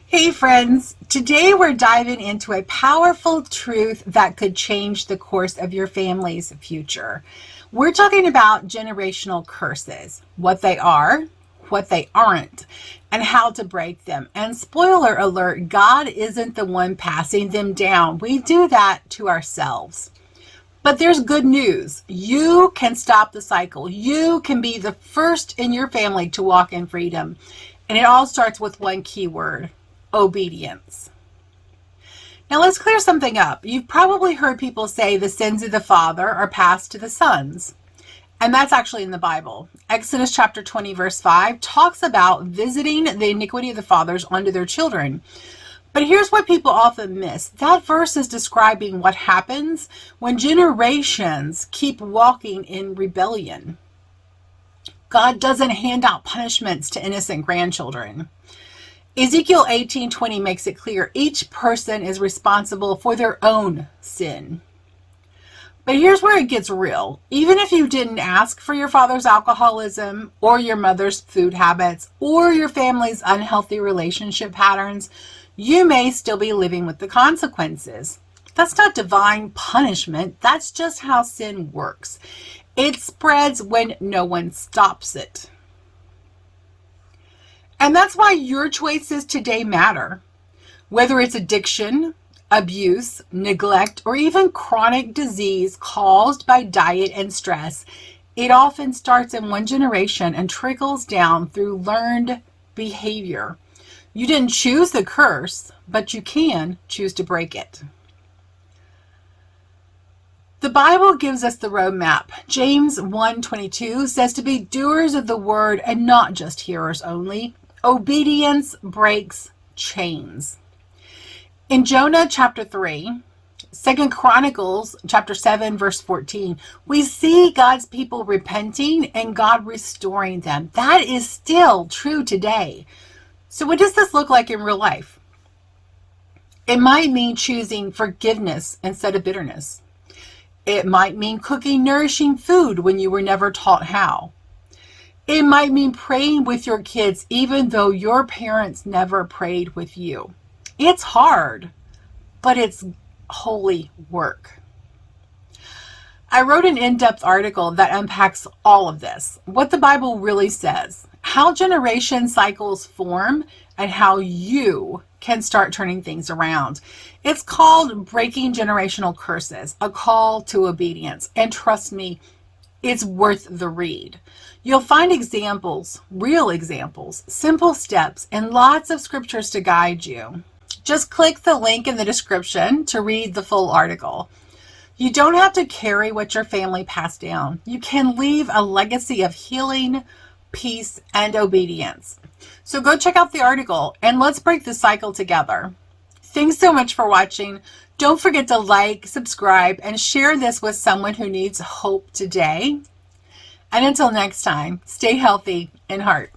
Hey friends, today we're diving into a powerful truth that could change the course of your family's future. We're talking about generational curses, what they are, what they aren't, and how to break them. And spoiler alert, God isn't the one passing them down. We do that to ourselves. But there's good news. You can stop the cycle. You can be the first in your family to walk in freedom. And it all starts with one key word: obedience. Now let's clear something up. You've probably heard people say the sins of the father are passed to the sons. And that's actually in the Bible. Exodus chapter 20 verse 5 talks about visiting the iniquity of the fathers onto their children. But here's what people often miss. That verse is describing what happens when generations keep walking in rebellion. God doesn't hand out punishments to innocent grandchildren. Ezekiel 18:20 makes it clear each person is responsible for their own sin. But here's where it gets real. Even if you didn't ask for your father's alcoholism or your mother's food habits or your family's unhealthy relationship patterns, you may still be living with the consequences. That's not divine punishment. That's just how sin works. It spreads when no one stops it. And that's why your choices today matter. Whether it's addiction, abuse, neglect, or even chronic disease caused by diet and stress, it often starts in one generation and trickles down through learned behavior. You didn't choose the curse, but you can choose to break it. The Bible gives us the roadmap. James 1:22 says to be doers of the word and not just hearers only. Obedience breaks chains. In Jonah chapter 3, 2 Chronicles chapter 7 verse 14, we see God's people repenting and God restoring them. That is still true today. So what does this look like in real life? It might mean choosing forgiveness instead of bitterness. It might mean cooking nourishing food when you were never taught how. It might mean praying with your kids even though your parents never prayed with you. It's hard, but it's holy work. I wrote an in-depth article that unpacks all of this, what the Bible really says, how generation cycles form, and how you can start turning things around. It's called Breaking Generational Curses, a call to obedience. And trust me, it's worth the read. You'll find examples, real examples, simple steps, and lots of scriptures to guide you. Just click the link in the description to read the full article. You don't have to carry what your family passed down. You can leave a legacy of healing, peace, and obedience. So go check out the article and let's break the cycle together. Thanks so much for watching. Don't forget to like, subscribe, and share this with someone who needs hope today. And until next time, stay healthy in heart.